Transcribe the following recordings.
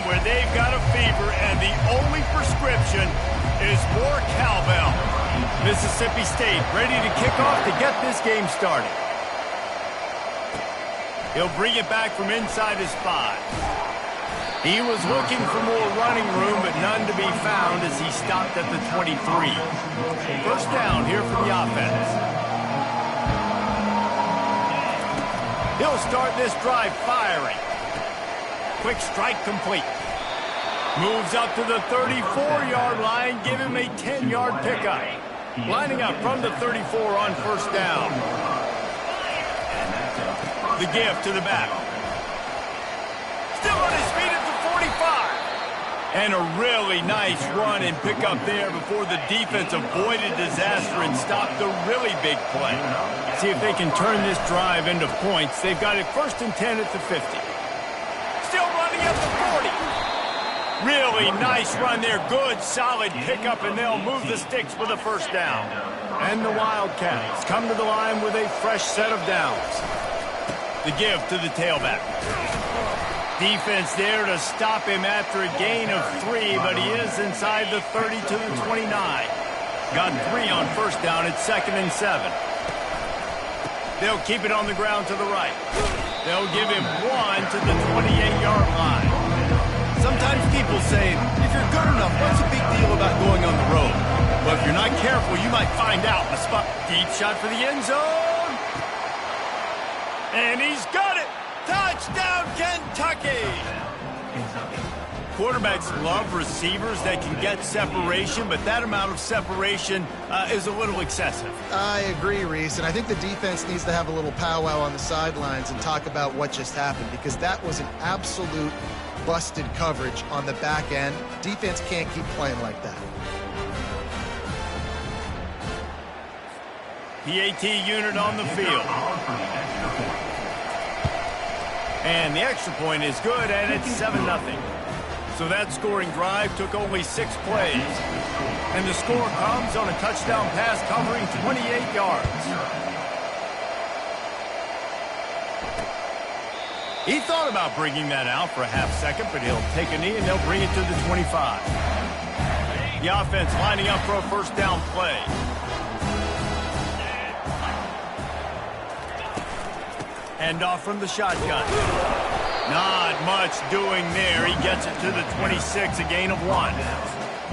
where they've got a fever and the only prescription is more cowbell. Mississippi State ready to kick off to get this game started. He'll bring it back from inside his 5. He was looking for more running room, but none to be found as he stopped at the 23. First down here for the offense. He'll start this drive firing. Quick strike complete. Moves up to the 34-yard line, give him a 10-yard pickup. Lining up from the 34 on first down. The give to the back. Still on his feet at the 45. And a really nice run and pickup there before the defense avoided disaster and stopped the really big play. See if they can turn this drive into points. They've got it 1st and 10 at the 50. Still running at the 40. Really nice run there. Good, solid pickup, and they'll move the sticks for the first down. And the Wildcats come to the line with a fresh set of downs. The give to the tailback. Defense there to stop him after a gain of 3, but he is inside the 30 to the 29. Got 3 on first down at 2nd and 7. They'll keep it on the ground to the right. They'll give him 1 to the 28-yard line. Sometimes people say, if you're good enough, what's the big deal about going on the road? But if you're not careful, you might find out. A spot. Deep shot for the end zone. And he's got it. Touchdown, Kentucky! Quarterbacks love receivers that can get separation, but that amount of separation is a little excessive. I agree, Reese, and I think the defense needs to have a little powwow on the sidelines and talk about what just happened, because that was an absolute busted coverage on the back end. Defense can't keep playing like that. PAT unit on the field. And the extra point is good, and it's 7-0. So that scoring drive took only 6 plays. And the score comes on a touchdown pass covering 28 yards. He thought about bringing that out for a half second, but he'll take a knee and they'll bring it to the 25. The offense lining up for a first down play. Hand off from the shotgun. Not much doing there. He gets it to the 26, a gain of 1.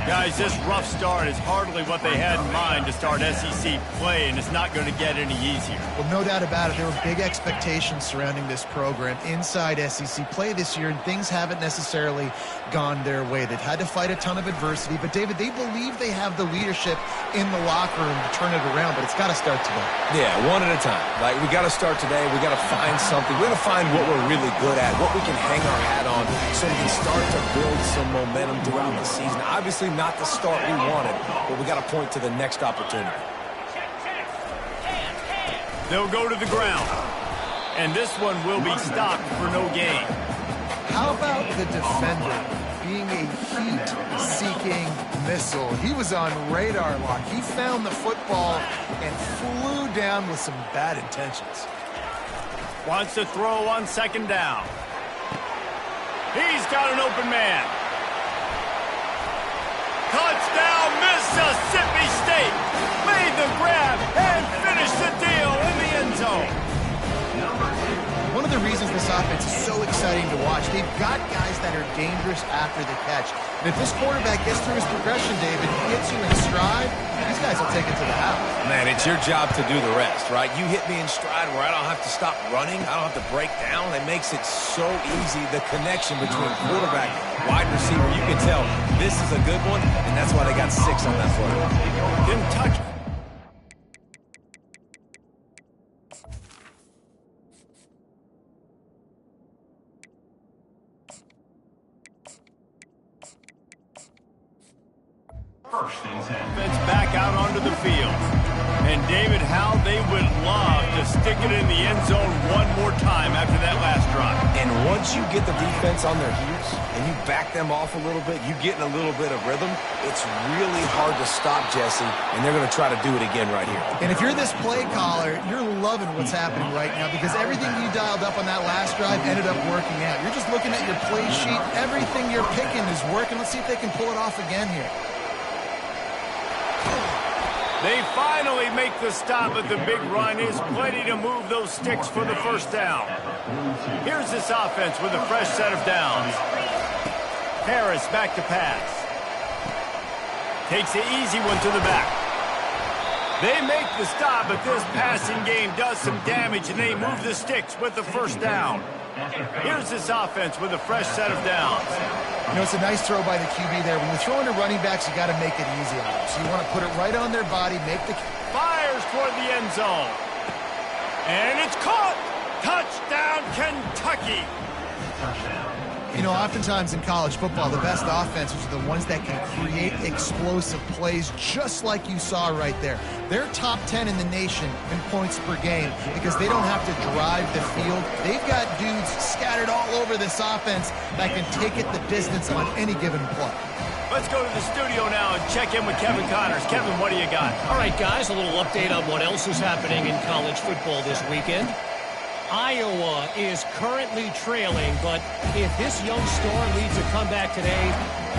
Guys, this rough start is hardly what they had in mind to start SEC play, and it's not going to get any easier. Well, no doubt about it. There were big expectations surrounding this program inside SEC play this year, and things haven't necessarily gone their way. They've had to fight a ton of adversity, but, David, they believe they have the leadership in the locker room to turn it around, but it's got to start today. Yeah, one at a time. Like, we got to start today. We got to find something. We got to find what we're really good at, what we can hang our hat on, so we can start to build some momentum throughout the season. Obviously, not the start we wanted, but we got to point to the next opportunity. They'll go to the ground, and this one will be stopped for no gain. How about the defender being a heat-seeking missile? He was on radar lock. He found the football and flew down with some bad intentions. Wants to throw on 2nd down. He's got an open man. Touchdown, Mississippi State! Made the grab and finished the deal in the end zone. One of the reasons this offense is so exciting to watch, they've got guys that are dangerous after the catch. And if this quarterback gets through his progression, David, hits you in stride, these guys will take it to the house. Man, it's your job to do the rest, right? You hit me in stride where I don't have to stop running. I don't have to break down. It makes it so easy. The connection between quarterback and wide receiver, you can tell this is a good one, and that's why they got 6 on that play. Didn't touch. Offense back out onto the field. And, David, how they would love to stick it in the end zone one more time after that last drive. And once you get the defense on their heels and you back them off a little bit, you get in a little bit of rhythm, it's really hard to stop, Jesse, and they're going to try to do it again right here. And if you're this play caller, you're loving what's happening right now because everything you dialed up on that last drive ended up working out. You're just looking at your play sheet. Everything you're picking is working. Let's see if they can pull it off again here. They finally make the stop at the big run. Is plenty to move those sticks for the first down. Here's this offense with a fresh set of downs. Harris back to pass. Takes the easy one to the back. They make the stop, but this passing game does some damage, and they move the sticks with the first down. Here's this offense with a fresh set of downs. You know, it's a nice throw by the QB there. When you're throwing to running backs, you got to make it easy on them. So you want to put it right on their body, make the... Fires toward the end zone. And it's caught! Touchdown, Kentucky! You know, oftentimes in college football, the best offenses are the ones that can create explosive plays just like you saw right there. They're top 10 in the nation in points per game because they don't have to drive the field. They've got dudes scattered all over this offense that can take it the distance on any given play. Let's go to the studio now and check in with Kevin Connors. Kevin, what do you got? All right, guys, a little update on what else is happening in college football this weekend. Iowa is currently trailing, but if this young star leads a comeback today,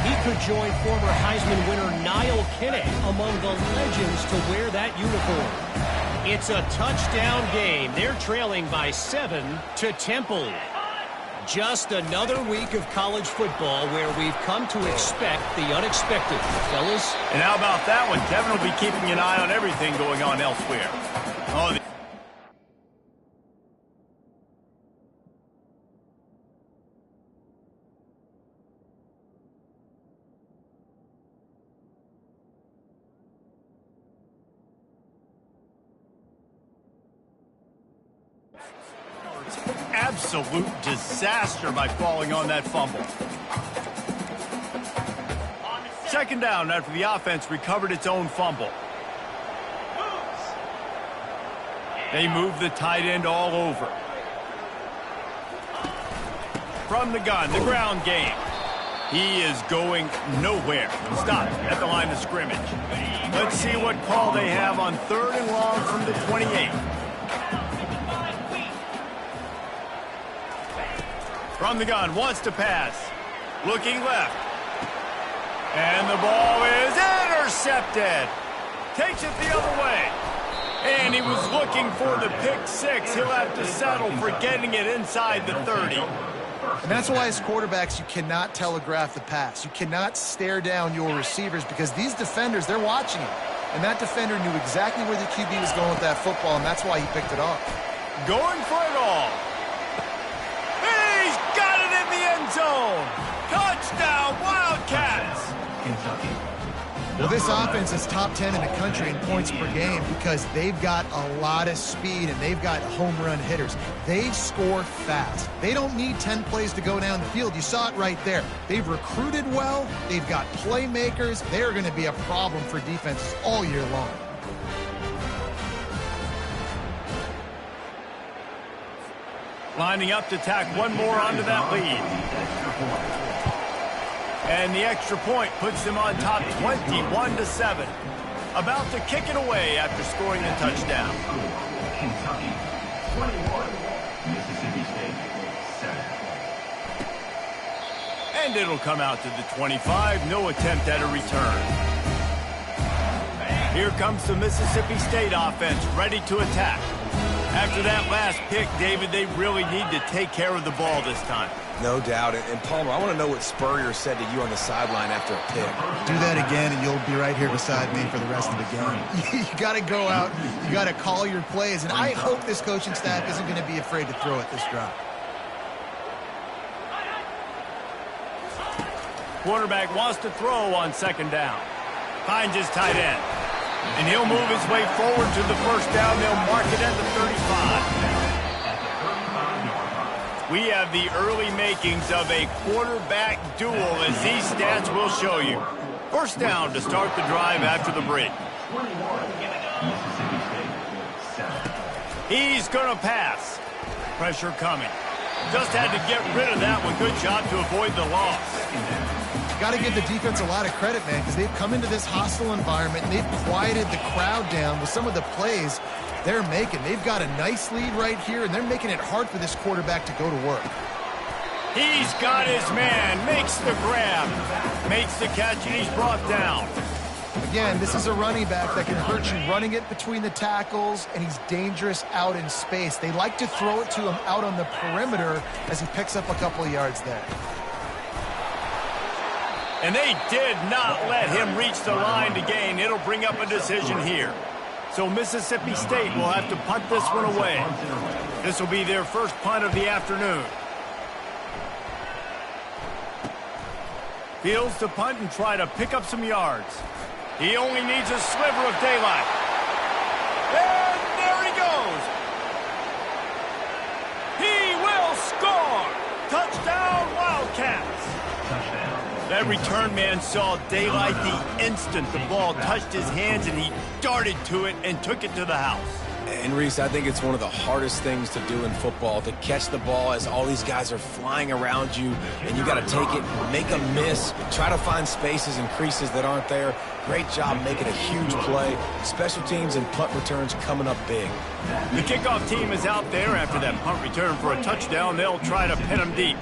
he could join former Heisman winner Niall Kinney among the legends to wear that uniform. It's a touchdown game. They're trailing by 7 to Temple. Just another week of college football where we've come to expect the unexpected, fellas. And how about that one? Kevin will be keeping an eye on everything going on elsewhere. Oh, absolute disaster by falling on that fumble. Second down after the offense recovered its own fumble. They move the tight end all over. From the gun, the ground game. He is going nowhere. Stop at the line of scrimmage. Let's see what call they have on 3rd and long from the 28. From the gun, wants to pass. Looking left. And the ball is intercepted. Takes it the other way. And he was looking for the pick six. He'll have to settle for getting it inside the 30. And that's why as quarterbacks, you cannot telegraph the pass. You cannot stare down your receivers because these defenders, they're watching it. And that defender knew exactly where the QB was going with that football, and that's why he picked it off. Going for it all. He's got it in the end zone. Touchdown, Wildcats. Kentucky. Well, this offense is top 10 in the country in points per game because they've got a lot of speed and they've got home run hitters. They score fast. They don't need 10 plays to go down the field. You saw it right there. They've recruited well. They've got playmakers. They're going to be a problem for defenses all year long. Lining up to tack one more onto that lead. And the extra point puts them on top 21-7. About to kick it away after scoring a touchdown. Kentucky, 21, Mississippi State, 7. And it'll come out to the 25. No attempt at a return. Here comes the Mississippi State offense ready to attack. After that last pick, David, they really need to take care of the ball this time. No doubt. And Palmer, I want to know what Spurrier said to you on the sideline after a pick. Do that again, and you'll be right here beside me for the rest of the game. You got to go out. You got to call your plays, and I hope this coaching staff isn't going to be afraid to throw at this drive. Quarterback wants to throw on second down. Finds his tight end. And he'll move his way forward to the first down. They'll mark it at the 35. We have the early makings of a quarterback duel, as these stats will show you. First down to start the drive after the break. 21, Mississippi State. He's going to pass. Pressure coming. Just had to get rid of that one. Good job to avoid the loss. Got to give the defense a lot of credit, man, because they've come into this hostile environment and they've quieted the crowd down with some of the plays they're making. They've got a nice lead right here, and they're making it hard for this quarterback to go to work. He's got his man, makes the grab, makes the catch, and he's brought down. Again, this is a running back that can hurt you running it between the tackles, and he's dangerous out in space. They like to throw it to him out on the perimeter as he picks up a couple of yards there. And they did not let him reach the line to gain. It'll bring up a decision here. So Mississippi State will have to punt this one away. This will be their first punt of the afternoon. Fields to punt and try to pick up some yards. He only needs a sliver of daylight. And there he goes. He will score. Touchdown, Wildcats. That return man saw daylight the instant the ball touched his hands, and he darted to it and took it to the house. And Reese, I think it's one of the hardest things to do in football, to catch the ball as all these guys are flying around you, and you got to take it, make a miss, try to find spaces and creases that aren't there. Great job making a huge play. Special teams and punt returns coming up big. The kickoff team is out there after that punt return for a touchdown. They'll try to pin him deep.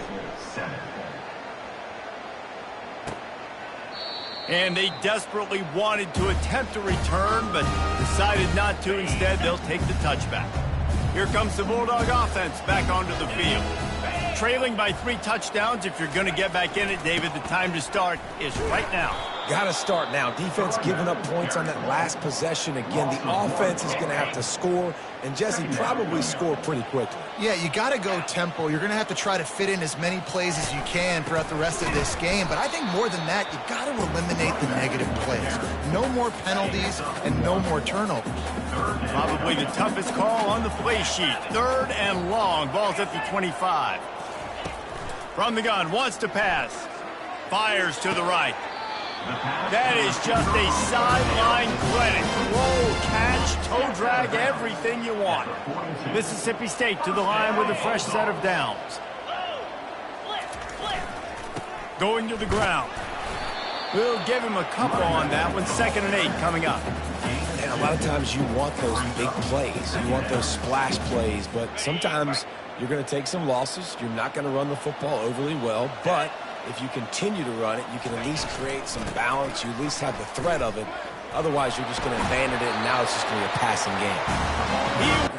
And they desperately wanted to attempt a return, but decided not to. Instead, they'll take the touchback. Here comes the Bulldog offense back onto the field. Trailing by 3 touchdowns. If you're going to get back in it, David, the time to start is right now. Got to start now. Defense giving up points on that last possession. Again, the offense is going to have to score, and Jesse probably score pretty quickly. Yeah, you got to go tempo. You're going to have to try to fit in as many plays as you can throughout the rest of this game. But I think more than that, you got to eliminate the negative plays. No more penalties and no more turnovers. Probably the toughest call on the play sheet. 3rd and long. Ball's at the 25. From the gun, wants to pass. Fires to the right. That is just a sideline credit. Roll, catch, toe drag, everything you want. Mississippi State to the line with a fresh set of downs. Going to the ground. We'll give him a couple on that one. 2nd and 8 coming up. And a lot of times you want those big plays. You want those splash plays, but sometimes you're going to take some losses. You're not going to run the football overly well, but if you continue to run it, you can at least create some balance. You at least have the threat of it. Otherwise, you're just going to abandon it, and now it's just going to be a passing game.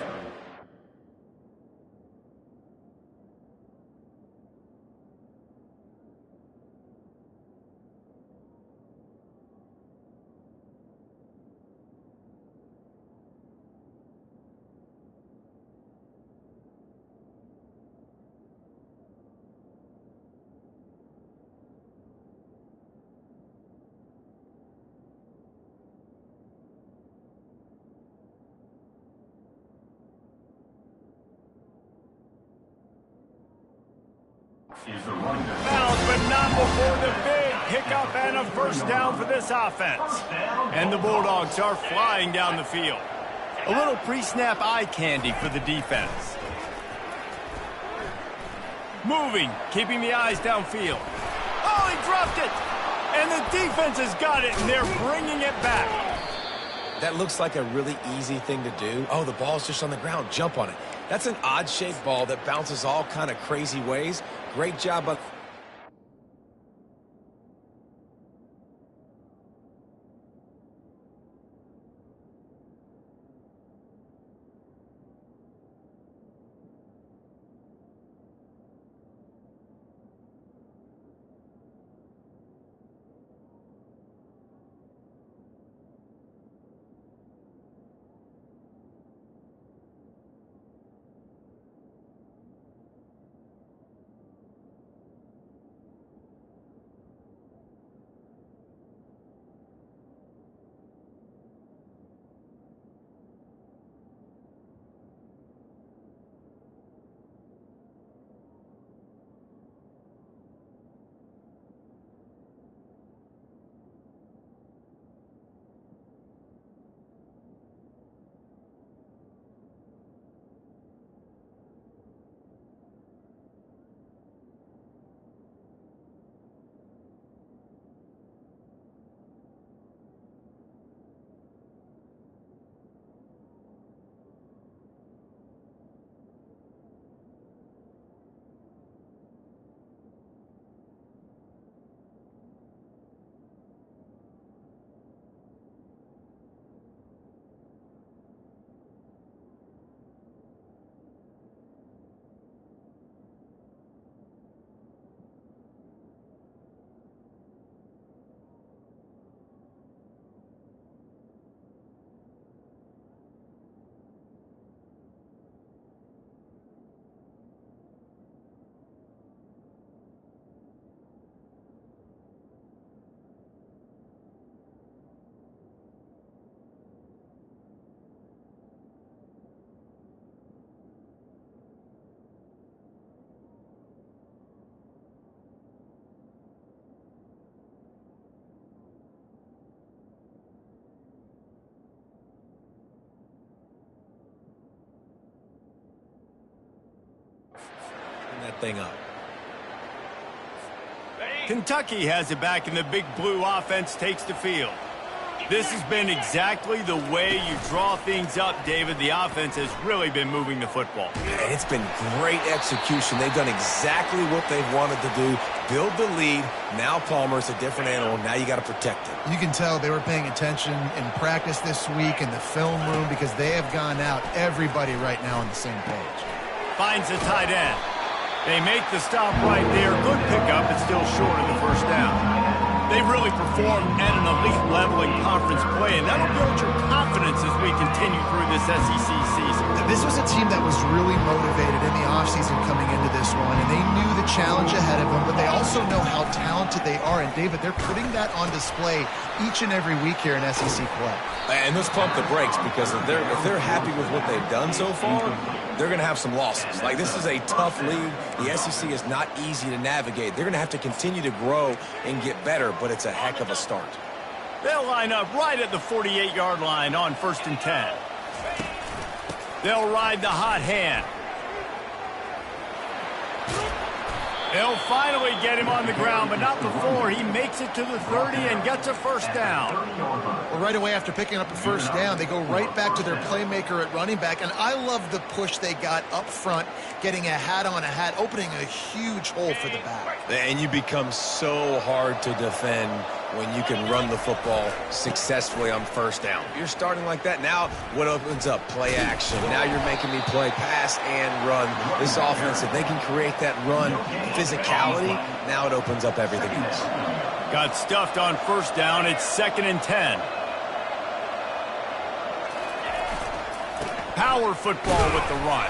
Bounce, but not before the big pickup and a first down for this offense. And the Bulldogs are flying down the field. A little pre-snap eye candy for the defense. Moving, keeping the eyes downfield. Oh, he dropped it! And the defense has got it, and they're bringing it back. That looks like a really easy thing to do. Oh, the ball's just on the ground. Jump on it. That's an odd-shaped ball that bounces all kind of crazy ways. Great job by... that thing up. Kentucky has it back, and the big blue offense takes the field. This has been exactly the way you draw things up, David. The offense has really been moving the football. And it's been great execution. They've done exactly what they've wanted to do. Build the lead. Now Palmer's a different animal. Now you got to protect it. You can tell they were paying attention in practice this week in the film room because they have gone out, everybody right now on the same page. Finds the tight end. They make the stop right there. Good pickup, but still short of the first down. They really performed at an elite level in conference play, and that'll build your confidence as we continue through this SEC season. This was a team that was really motivated in the offseason coming into this one, and they knew the challenge ahead of them, but they also know how talented they are. And, David, they're putting that on display each and every week here in SEC play. And let's pump the brakes, because if they're happy with what they've done so far, they're going to have some losses. Like, this is a tough league. The SEC is not easy to navigate. They're going to have to continue to grow and get better, but it's a heck of a start. They'll line up right at the 48-yard line on 1st and 10. They'll ride the hot hand. They'll finally get him on the ground, but not before he makes it to the 30 and gets a first down. Well, right away after picking up a first down, they go right back to their playmaker at running back. And I love the push they got up front, getting a hat on a hat, opening a huge hole for the back. And you become so hard to defend when you can run the football successfully on first down. You're starting like that. Now what opens up? Play action. Now you're making me play pass and run. This offense, if they can create that run physicality, now it opens up everything else. Got stuffed on first down. It's 2nd and 10. Power football with the run.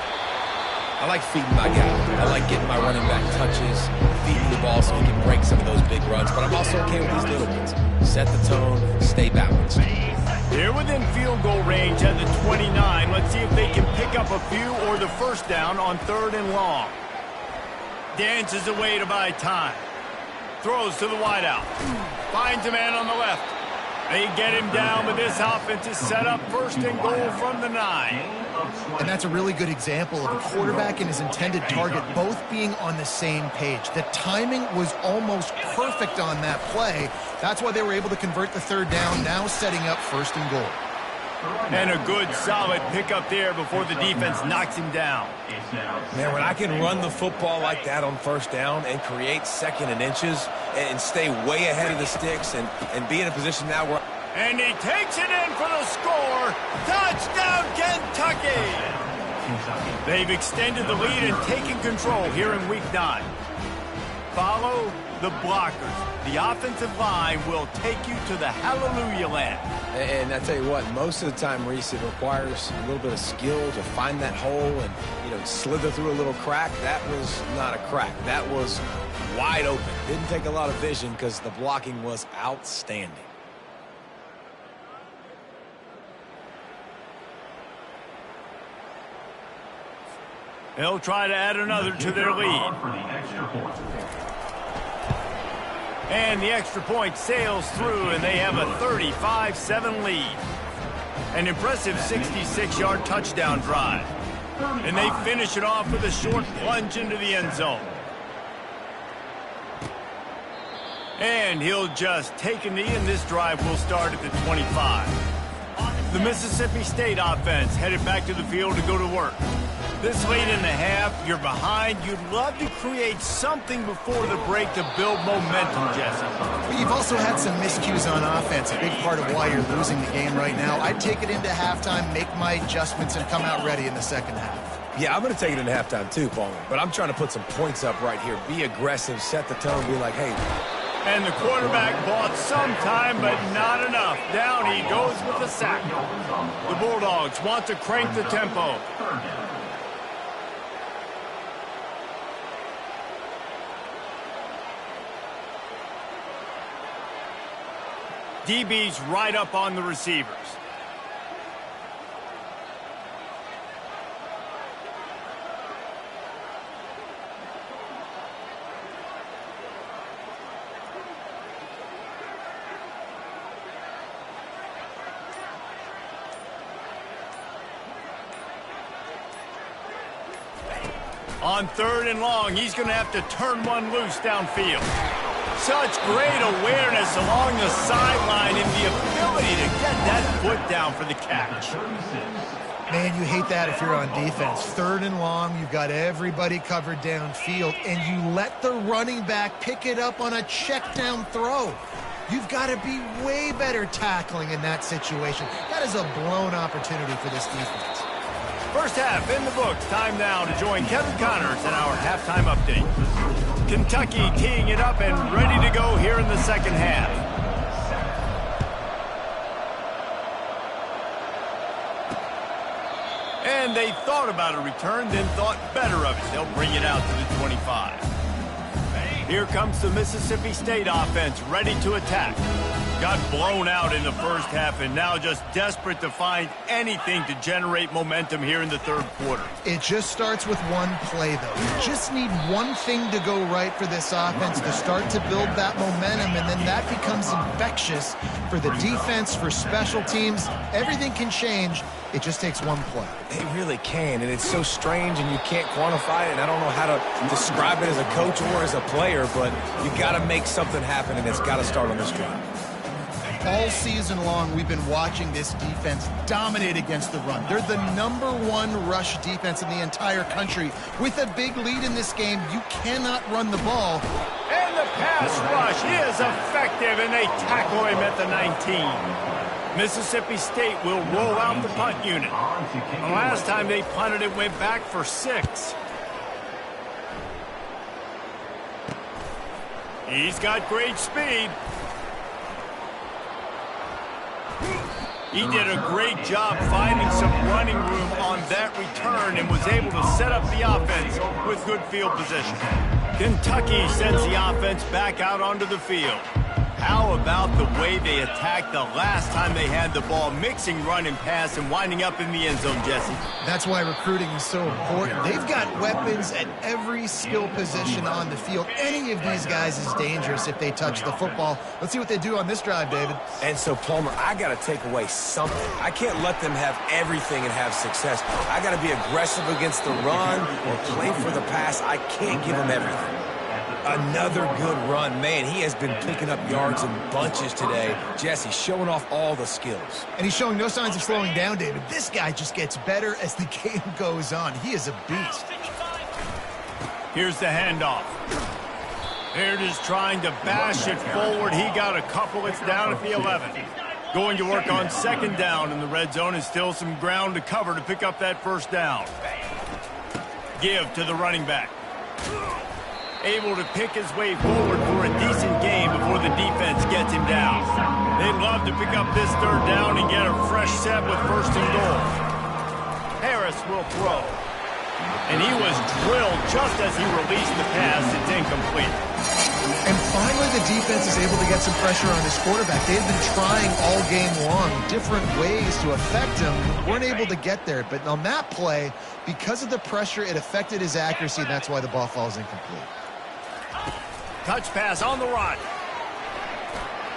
I like feeding my guy. I like getting my running back touches, feeding the ball so he can break some of those big runs. But I'm also okay with these little ones. Set the tone, stay balanced. They're within field goal range at the 29. Let's see if they can pick up a few or the first down on 3rd and long. Dances away to buy time. Throws to the wideout. Finds a man on the left. They get him down, but this offense is set up 1st and goal from the 9. And that's a really good example of a quarterback and his intended target both being on the same page. The timing was almost perfect on that play. That's why they were able to convert the 3rd down, now setting up 1st and goal. And a good, solid pickup there before the defense knocks him down. Man, when I can run the football like that on first down and create 2nd and inches and stay way ahead of the sticks and be in a position now where... And he takes it in for the score. Touchdown, Kentucky! They've extended the lead and taken control here in Week 9. Follow the blockers. The offensive line will take you to the hallelujah land. And I tell you what, most of the time, Reese, it requires a little bit of skill to find that hole and, slither through a little crack. That was not a crack. That was wide open. Didn't take a lot of vision because the blocking was outstanding. They'll try to add another to their lead. And the extra point sails through, and they have a 35-7 lead. An impressive 66-yard touchdown drive. And they finish it off with a short plunge into the end zone. And he'll just take a knee, and this drive will start at the 25. The Mississippi State offense headed back to the field to go to work. This late in the half, you're behind. You'd love to create something before the break to build momentum, Jesse. But you've also had some miscues on offense, a big part of why you're losing the game right now. I'd take it into halftime, make my adjustments, and come out ready in the second half. Yeah, I'm going to take it into halftime too, Palmer. But I'm trying to put some points up right here. Be aggressive, set the tone, be like, hey. And the quarterback bought some time, but not enough. Down he goes with the sack. The Bulldogs want to crank the tempo. DB's right up on the receivers. On 3rd and long, he's going to have to turn one loose downfield. Such great awareness along the sideline and the ability to get that foot down for the catch. Man, you hate that if you're on defense. 3rd and long, you've got everybody covered downfield, and you let the running back pick it up on a check down throw. You've got to be way better tackling in that situation. That is a blown opportunity for this defense. First half in the books. Time now to join Kevin Connors in our halftime update. Kentucky teeing it up and ready to go here in the second half. And they thought about a return, then thought better of it. They'll bring it out to the 25. Here comes the Mississippi State offense, ready to attack. Got blown out in the first half and now just desperate to find anything to generate momentum here in the 3rd quarter. It just starts with one play, though. You just need one thing to go right for this offense to start to build that momentum, and then that becomes infectious for the defense, for special teams. Everything can change. It just takes one play. It really can, and it's so strange, and you can't quantify it, and I don't know how to describe it as a coach or as a player, but you got to make something happen, and it's got to start on this drive. All season long, we've been watching this defense dominate against the run. They're the #1 rush defense in the entire country. With a big lead in this game, you cannot run the ball. And the pass rush is effective, and they tackle him at the 19. Mississippi State will roll out the punt unit. The last time they punted, it went back for 6. He's got great speed. He did a great job finding some running room on that return and was able to set up the offense with good field position. Kentucky sends the offense back out onto the field. How about the way they attacked the last time they had the ball, mixing run and pass and winding up in the end zone, Jesse? That's why recruiting is so important. They've got weapons at every skill position on the field. Any of these guys is dangerous if they touch the football. Let's see what they do on this drive, David. And so, Palmer, I got to take away something. I can't let them have everything and have success. I got to be aggressive against the run or play for the pass. I can't give them everything. Another good run. Man, he has been picking up yards in bunches today. Jesse showing off all the skills. And he's showing no signs of slowing down, David. This guy just gets better as the game goes on. He is a beast. Here's the handoff. Baird is trying to bash it forward. He got a couple. It's down at the 11. Going to work on 2nd down in the red zone, and still some ground to cover to pick up that 1st down. Give to the running back. Able to pick his way forward for a decent game before the defense gets him down. They'd love to pick up this 3rd down and get a fresh set with 1st and goal. Harris will throw. And he was drilled just as he released the pass. It's incomplete. And finally, the defense is able to get some pressure on his quarterback. They've been trying all game long different ways to affect him. Weren't able to get there. But on that play, because of the pressure, it affected his accuracy, and that's why the ball falls incomplete. Touch pass on the run.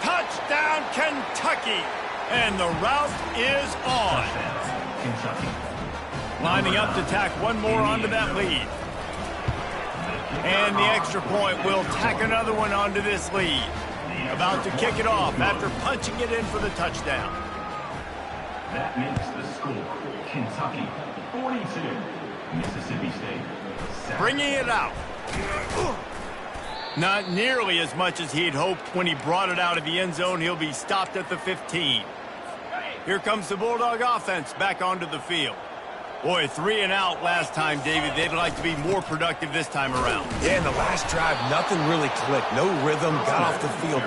Touchdown, Kentucky. And the route is on. Lining up to tack one more onto that lead. And the extra point will tack another one onto this lead. About to kick it off after punching it in for the touchdown. That makes the score Kentucky 42, Mississippi State 7. Bringing it out. Not nearly as much as he'd hoped when he brought it out of the end zone. He'll be stopped at the 15. Here comes the Bulldog offense back onto the field. Boy, 3 and out last time, David. They'd like to be more productive this time around. Yeah, in the last drive, nothing really clicked. No rhythm, got off the field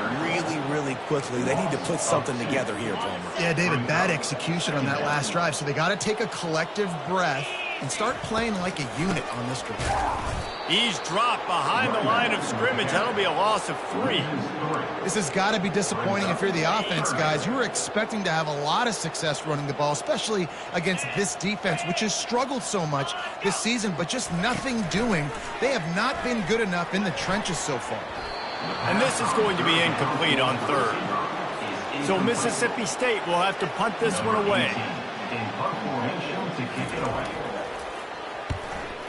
really quickly. They need to put something together here, Palmer. Yeah, David, bad execution on that last drive. So they got to take a collective breath and start playing like a unit on this drive. He's dropped behind the line of scrimmage. That'll be a loss of 3. This has got to be disappointing if you're the offense, guys. You were expecting to have a lot of success running the ball, especially against this defense, which has struggled so much this season, but just nothing doing. They have not been good enough in the trenches so far. And this is going to be incomplete on 3rd. So Mississippi State will have to punt this one away.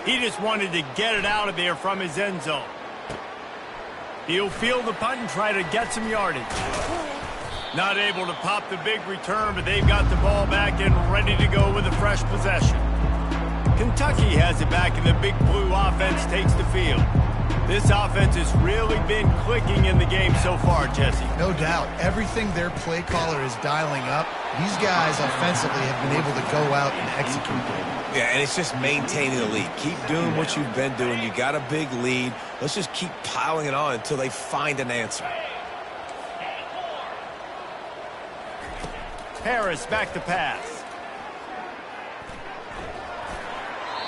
He just wanted to get it out of there from his end zone. He'll field the punt and try to get some yardage. Not able to pop the big return, but they've got the ball back and ready to go with a fresh possession. Kentucky has it back, and the big blue offense takes the field. This offense has really been clicking in the game so far, Jesse. No doubt. Everything their play caller is dialing up, these guys offensively have been able to go out and execute. Yeah, and it's just maintaining the lead. Keep doing what you've been doing. You got a big lead. Let's just keep piling it on until they find an answer. Harris back to pass.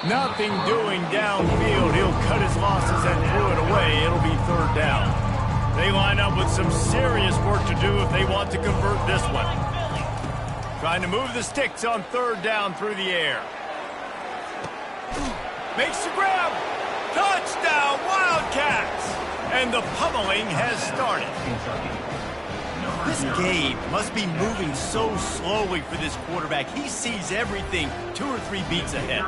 Nothing doing downfield. He'll cut his losses and throw it away. It'll be third down. They line up with some serious work to do if they want to convert this one. Trying to move the sticks on third down through the air. Makes the grab. Touchdown, Wildcats! And the pummeling has started. This game must be moving so slowly for this quarterback. He sees everything 2 or 3 beats ahead.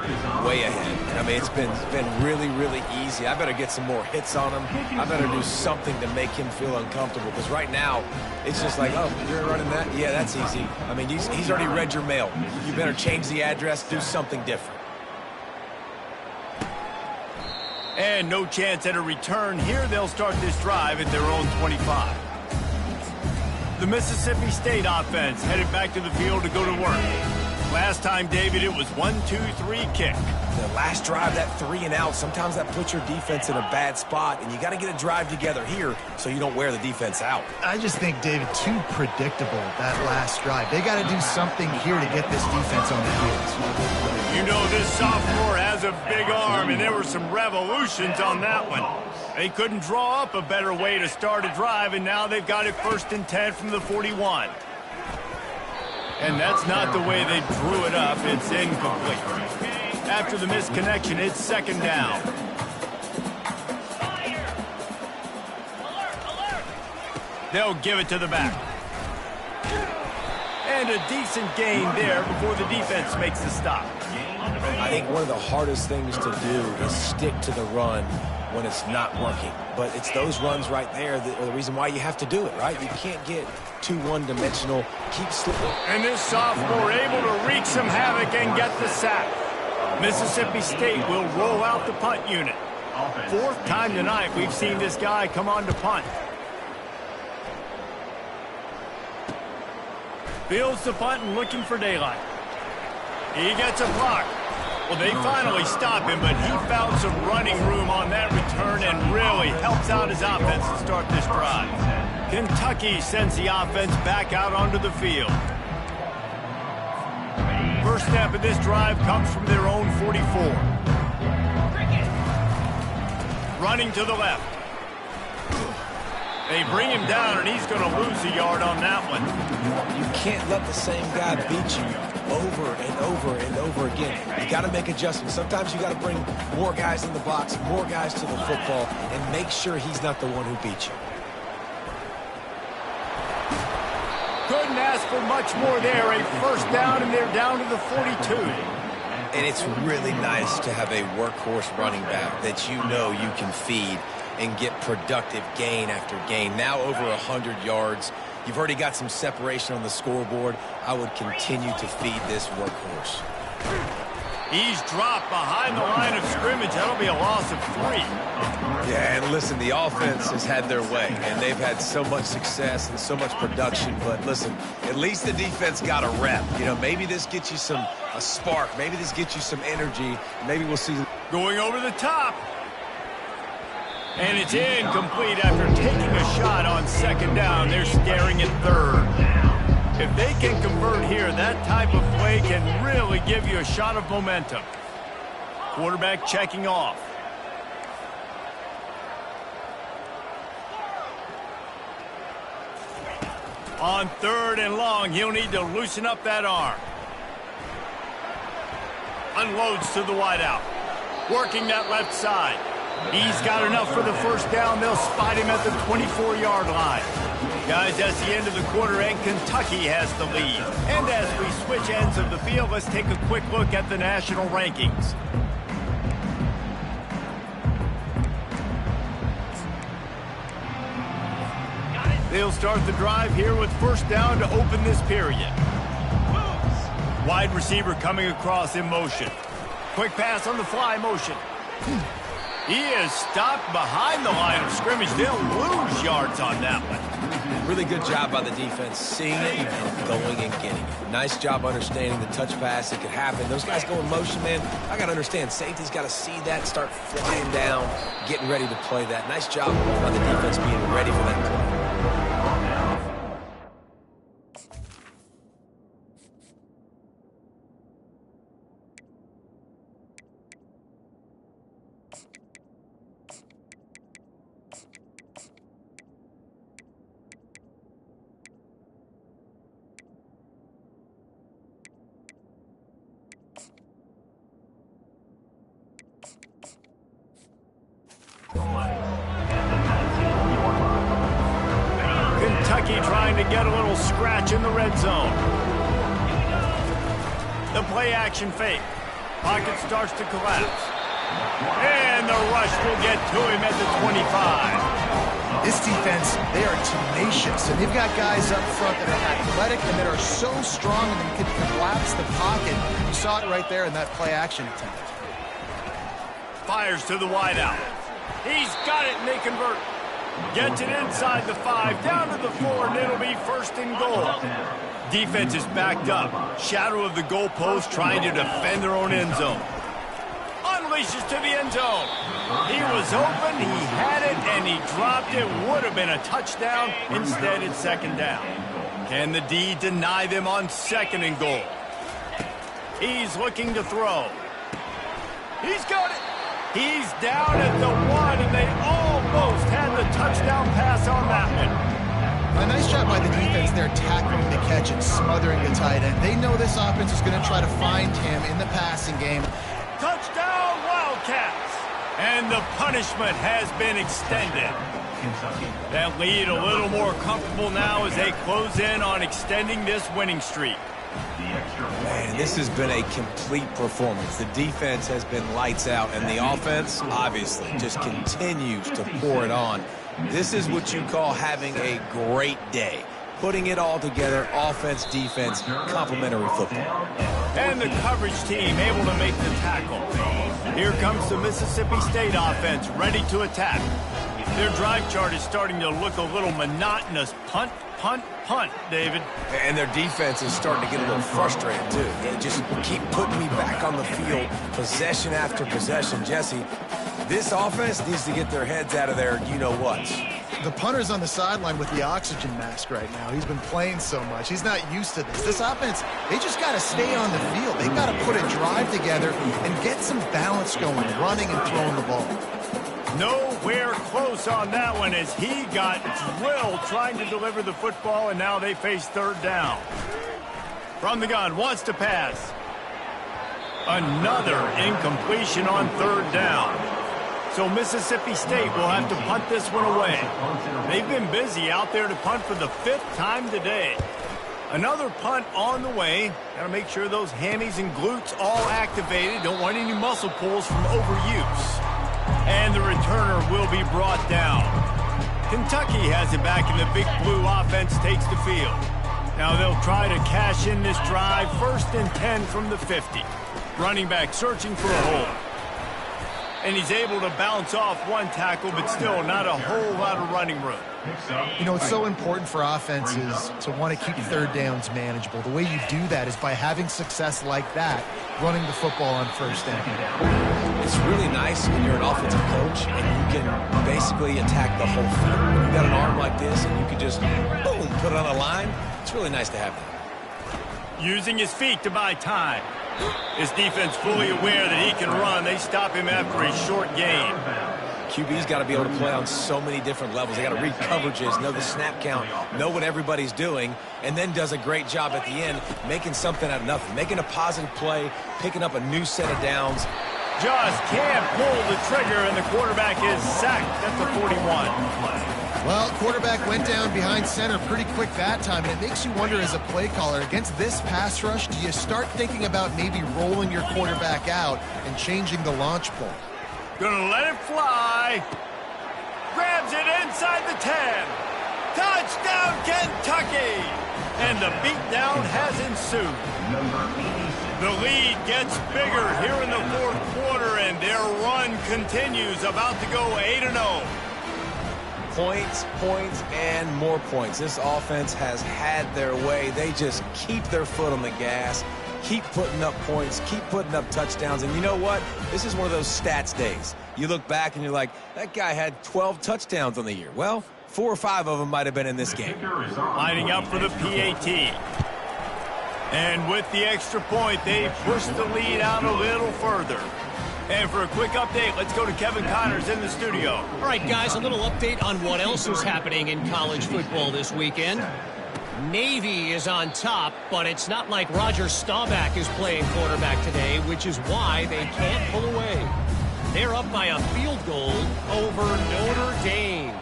Way ahead. I mean, it's been really, really easy. I better get some more hits on him. I better do something to make him feel uncomfortable. Because right now, it's just like, oh, you're running that? Yeah, that's easy. I mean, he's already read your mail. You better change the address, do something different. And no chance at a return. Here they'll start this drive at their own 25. The Mississippi State offense headed back to the field to go to work. Last time, David, it was 1-2-3 kick. The last drive, that 3 and out, sometimes that puts your defense in a bad spot, and you got to get a drive together here so you don't wear the defense out. I just think, David, too predictable, that last drive. They got to do something here to get this defense on their heels. You know, this sophomore has a big arm, and there were some revolutions on that one. They couldn't draw up a better way to start a drive, and now they've got it 1st and 10 from the 41. And that's not the way they drew it up. It's incomplete. After the misconnection, it's 2nd down. They'll give it to the back. And a decent gain there before the defense makes the stop. I think one of the hardest things to do is stick to the run when it's not working. But it's those runs right there that are the reason why you have to do it, right? You can't get too one-dimensional. Keep slipping. And this sophomore able to wreak some havoc and get the sack. Mississippi State will roll out the punt unit. 4th time tonight we've seen this guy come on to punt. Fields the punt and looking for daylight. He gets a block. Well, they finally stop him, but he found some running room on that return and really helps out his offense to start this drive. Kentucky sends the offense back out onto the field. First snap of this drive comes from their own 44. Running to the left. They bring him down, and he's going to lose a yard on that one. You can't let the same guy beat you over and over and over again. You got to make adjustments. Sometimes you got to bring more guys in the box, more guys to the football, and make sure he's not the one who beat you. Couldn't ask for much more there. A 1st down, and they're down to the 42. And it's really nice to have a workhorse running back that you know you can feed and get productive gain after gain. Now over 100 yards. You've already got some separation on the scoreboard. I would continue to feed this workhorse. He's dropped behind the line of scrimmage. That'll be a loss of 3. Yeah, and listen, the offense has had their way, and they've had so much success and so much production. But listen, at least the defense got a rep. You know, maybe this gets you a spark. Maybe this gets you some energy. Maybe we'll see. Going over the top. And it's incomplete after taking a shot on 2nd down. They're staring at 3rd. If they can convert here, that type of play can really give you a shot of momentum. Quarterback checking off. On 3rd and long, he'll need to loosen up that arm. Unloads to the wideout. Working that left side. He's got enough for the 1st down. They'll spot him at the 24-yard line. Guys, that's the end of the quarter, and Kentucky has the lead. And as we switch ends of the field, let's take a quick look at the national rankings. They'll start the drive here with first down to open this period. Wide receiver coming across in motion. Quick pass on the fly motion. He is stopped behind the line of scrimmage. They'll lose yards on that one. Really good job by the defense, seeing it and going and getting it. Nice job understanding the touch pass. It could happen. Those guys go in motion, man. I got to understand, safety's got to see that, start flying down, getting ready to play that. Nice job by the defense being ready for that play. Kentucky trying to get a little scratch in the red zone. The play action fake. Pocket starts to collapse. And the rush will get to him at the 25. This defense, they are tenacious, and they've got guys up front that are athletic and that are so strong and they can collapse the pocket. You saw it right there in that play action attempt. Fires to the wideout. He's got it, and they convert. Gets it inside the 5, down to the 4, and it'll be first and goal. Defense is backed up. Shadow of the goalpost trying to defend their own end zone. Unleashes to the end zone. He was open, he had it, and he dropped it. Would have been a touchdown. Instead, it's second down. Can the D deny them on second and goal? He's looking to throw. He's got it. He's down at the 1, and they almost had the touchdown pass on that one. A nice job by the defense there, tackling the catch and smothering the tight end. They know this offense is going to try to find him in the passing game. Touchdown, Wildcats! And the punishment has been extended. That lead a little more comfortable now as they close in on extending this winning streak. Man, this has been a complete performance. The defense has been lights out, and the offense, obviously, just continues to pour it on. This is what you call having a great day. Putting it all together, offense, defense, complementary football. And the coverage team able to make the tackle. Here comes the Mississippi State offense ready to attack. Their drive chart is starting to look a little monotonous. Punt, punt, punt, David. And their defense is starting to get a little frustrated, too. They just keep putting me back on the field, possession after possession. Jesse, this offense needs to get their heads out of their you-know-whats. The punter's on the sideline with the oxygen mask right now. He's been playing so much. He's not used to this. This offense, they just got to stay on the field. They've got to put a drive together and get some balance going, running and throwing the ball. Nowhere close on that one as he got drilled trying to deliver the football, and now they face third down. From the gun, wants to pass. Another incompletion on third down. So Mississippi State will have to punt this one away. They've been busy out there to punt for the 5th time today. Another punt on the way. Got to make sure those hammies and glutes all activated. Don't want any muscle pulls from overuse. And the returner will be brought down. Kentucky has it back, and the Big Blue offense takes the field. Now they'll try to cash in this drive. 1st and 10 from the 50. Running back searching for a hole. And he's able to bounce off one tackle, but still not a whole lot of running room. You know, it's so important for offenses to want to keep third downs manageable. The way you do that is by having success like that, running the football on first down. It's really nice when you're an offensive coach and you can basically attack the whole field. When you've got an arm like this and you can just, boom, put it on a line, it's really nice to have that. Using his feet to buy time. His defense fully aware that he can run. They stop him after a short gain. QB's got to be able to play on so many different levels. They got to read coverages, know the snap count, know what everybody's doing, and then does a great job at the end making something out of nothing, making a positive play, picking up a new set of downs. Just can't pull the trigger, and the quarterback is sacked at the 41. Well, quarterback went down behind center pretty quick that time, and it makes you wonder as a play caller, against this pass rush, do you start thinking about maybe rolling your quarterback out and changing the launch point? Gonna let it fly. Grabs it inside the 10. Touchdown, Kentucky! And the beatdown has ensued. The lead gets bigger here in the fourth quarter, and their run continues, about to go 8-0. Points, points, and more points. This offense has had their way. They just keep their foot on the gas, keep putting up points, keep putting up touchdowns. And you know what? This is one of those stats days. You look back and you're like, that guy had 12 touchdowns on the year. Well, 4 or 5 of them might have been in this game. Lining up for the PAT. And with the extra point, they push the lead out a little further. And for a quick update, let's go to Kevin Connors in the studio. All right, guys, a little update on what else is happening in college football this weekend. Navy is on top, but it's not like Roger Staubach is playing quarterback today, which is why they can't pull away. They're up by a field goal over Notre Dame.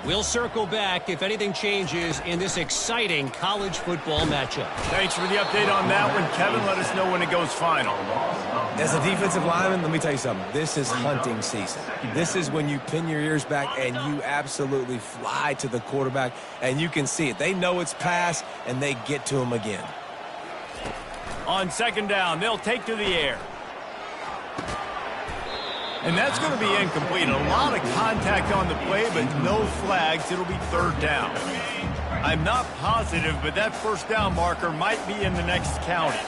We'll circle back if anything changes in this exciting college football matchup. Thanks for the update on that one, Kevin. Let us know when it goes final. As a defensive lineman, let me tell you something. This is hunting season. This is when you pin your ears back and you absolutely fly to the quarterback, and you can see it. They know it's pass, and they get to him again. On second down, they'll take to the air. And that's going to be incomplete. A lot of contact on the play, but no flags. It'll be third down. I'm not positive, but that first down marker might be in the next county.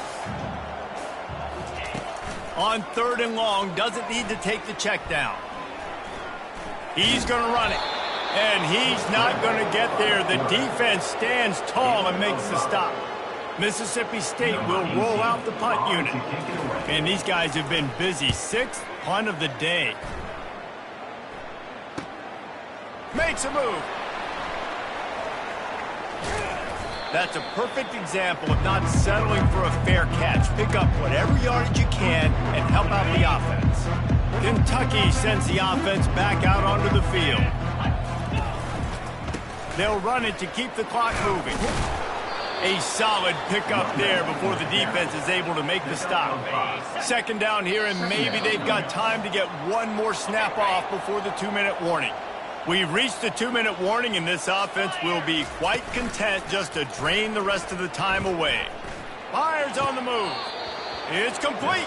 On third and long, doesn't need to take the check down. He's going to run it. And he's not going to get there. The defense stands tall and makes the stop. Mississippi State will roll out the punt unit. And these guys have been busy. 6th punt of the day. Makes a move. That's a perfect example of not settling for a fair catch. Pick up whatever yardage you can and help out the offense. Kentucky sends the offense back out onto the field. They'll run it to keep the clock moving. A solid pickup there before the defense is able to make the stop. Second down here, and maybe they've got time to get one more snap off before the 2-minute warning. We've reached the 2-minute warning, and this offense will be quite content just to drain the rest of the time away. Fires on the move. It's complete.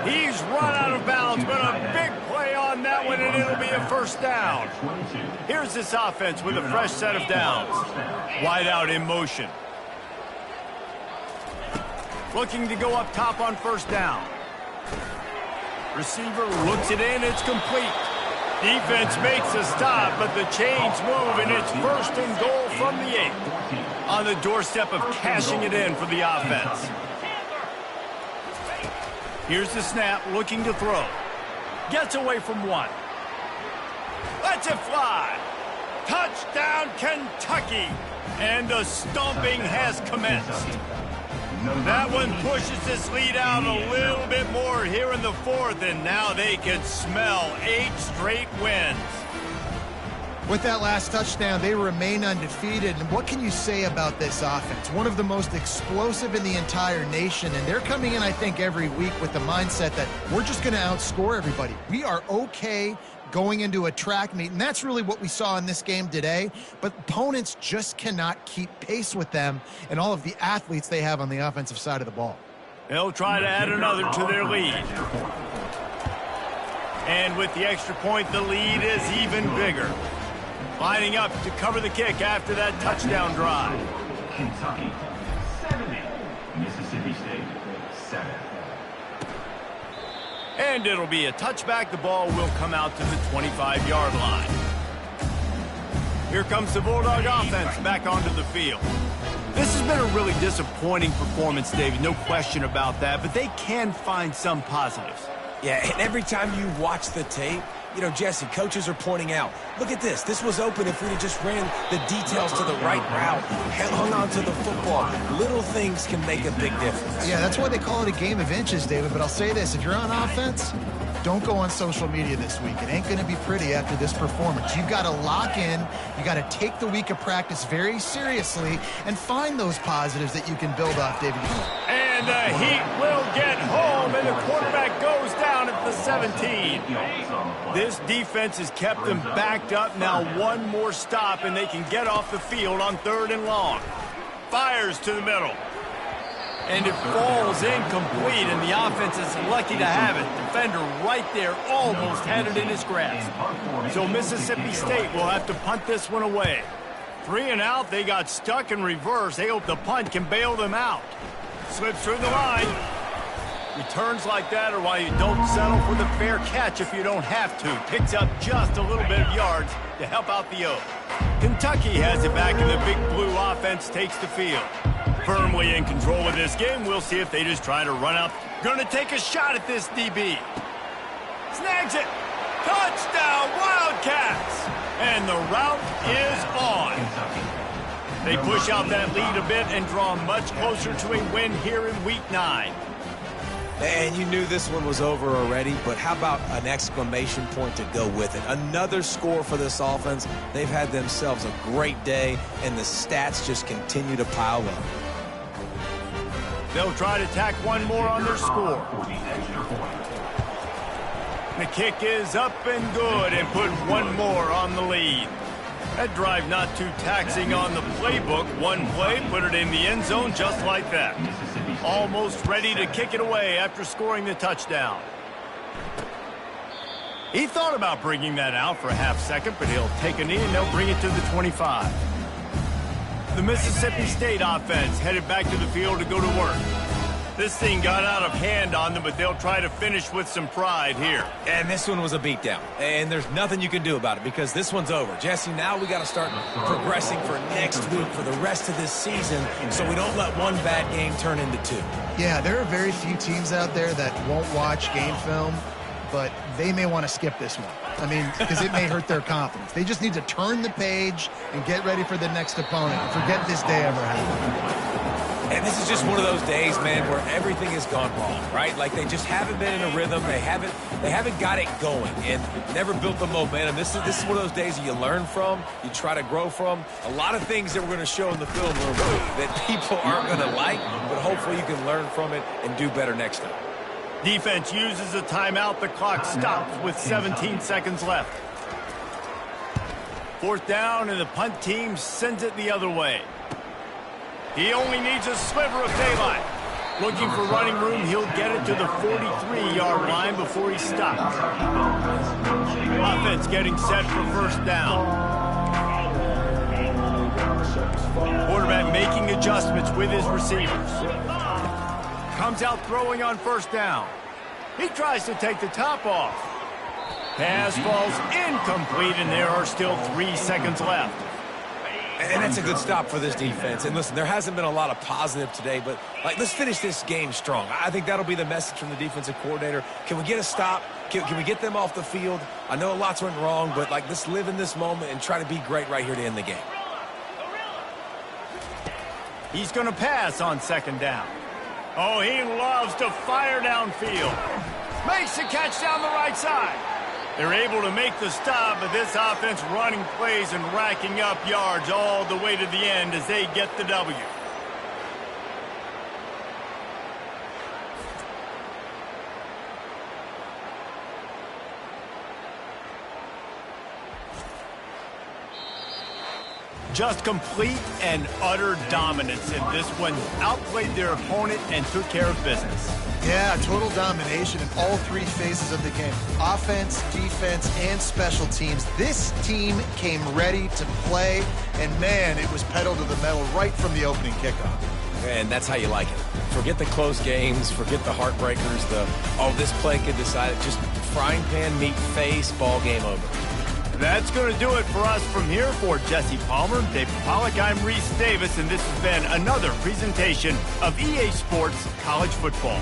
He's run out of bounds, but a big play on that one, and it'll be a first down. Here's this offense with a fresh set of downs. Wide out in motion. Looking to go up top on first down. Receiver looks it in. It's complete. Defense makes a stop, but the chains move, and it's first and goal from the 8. On the doorstep of cashing it in for the offense. Here's the snap, looking to throw. Gets away from one. Lets it fly. Touchdown, Kentucky. And the stomping has commenced. That one pushes this lead out a little bit more here in the fourth, and now they can smell 8 straight wins. With that last touchdown, they remain undefeated. And what can you say about this offense? One of the most explosive in the entire nation, and they're coming in, I think, every week with the mindset that we're just going to outscore everybody. We are okay going into a track meet, and that's really what we saw in this game today. But opponents just cannot keep pace with them and all of the athletes they have on the offensive side of the ball. They'll try to add another to their lead. And with the extra point, the lead is even bigger. Lining up to cover the kick after that touchdown drive. Kentucky, 70. Mississippi State, 7. And it'll be a touchback. The ball will come out to the 25-yard line. Here comes the Bulldog offense back onto the field. This has been a really disappointing performance, David. No question about that, but they can find some positives. Yeah, and every time you watch the tape, you know, Jesse, coaches are pointing out, look at this. This was open if we'd have just ran the details to the right route, hung on to the football. Little things can make a big difference. Yeah, that's why they call it a game of inches, David. But I'll say this, if you're on offense, don't go on social media this week. It ain't going to be pretty after this performance. You've got to lock in. You got to take the week of practice very seriously and find those positives that you can build off, David. And the Heat will get home, and the quarterback goes down at the 17. This defense has kept them backed up. Now one more stop, and they can get off the field on 3rd and long. Fires to the middle. And it falls incomplete, and the offense is lucky to have it. Defender right there almost had it in his grasp. So Mississippi State will have to punt this one away. 3 and out, they got stuck in reverse. They hope the punt can bail them out. Slips through the line. Returns like that are why you don't settle for the fair catch if you don't have to. Picks up just a little bit of yards to help out the Oak. Kentucky has it back, and the Big Blue offense takes the field. Firmly in control of this game. We'll see if they just try to run out. Gonna take a shot at this DB. Snags it. Touchdown, Wildcats! And the route is on. They push out that lead a bit and draw much closer to a win here in Week 9. And you knew this one was over already, but how about an exclamation point to go with it? Another score for this offense. They've had themselves a great day, and the stats just continue to pile up. They'll try to tack one more on their score. The kick is up and good, and put one more on the lead. That drive not too taxing on the playbook. One play, put it in the end zone just like that. Almost ready to kick it away after scoring the touchdown. He thought about bringing that out for a half second, but he'll take a knee and they'll bring it to the 25. The Mississippi State offense headed back to the field to go to work. This thing got out of hand on them, but they'll try to finish with some pride here. And this one was a beatdown. And there's nothing you can do about it because this one's over. Jesse, now we got to start progressing for next week for the rest of this season so we don't let one bad game turn into 2. Yeah, there are very few teams out there that won't watch game film, but they may want to skip this one. I mean, because it may hurt their confidence. They just need to turn the page and get ready for the next opponent. Forget this day ever happened. And this is just one of those days, man, where everything has gone wrong, right? Like they just haven't been in a rhythm. They haven't got it going and never built the momentum. This is one of those days that you learn from, you try to grow from. A lot of things that we're going to show in the film room that people aren't going to like, but hopefully you can learn from it and do better next time. Defense uses a timeout. The clock stops with 17 seconds left. 4th down, and the punt team sends it the other way. He only needs a sliver of daylight. Looking for running room, he'll get it to the 43-yard line before he stops. Offense getting set for 1st down. Quarterback making adjustments with his receivers. Comes out throwing on 1st down. He tries to take the top off. Pass falls incomplete, and there are still 3 seconds left. And that's a good stop for this defense. And listen, there hasn't been a lot of positive today, but let's finish this game strong. I think that'll be the message from the defensive coordinator. Can we get a stop? Can we get them off the field? I know lots went wrong, but let's live in this moment and try to be great right here to end the game. He's going to pass on 2nd down. Oh, he loves to fire downfield. Makes the catch down the right side. They're able to make the stop, but this offense running plays and racking up yards all the way to the end as they get the W. Just complete and utter dominance in this one. Outplayed their opponent and took care of business. Yeah, total domination in all 3 phases of the game. Offense, defense, and special teams. This team came ready to play, and man, it was pedal to the metal right from the opening kickoff. And that's how you like it. Forget the close games, forget the heartbreakers, this play could decide it. Just frying pan meet face, ball game over. That's going to do it for us from here. For Jesse Palmer, David Pollack, I'm Reese Davis, and this has been another presentation of EA Sports College Football.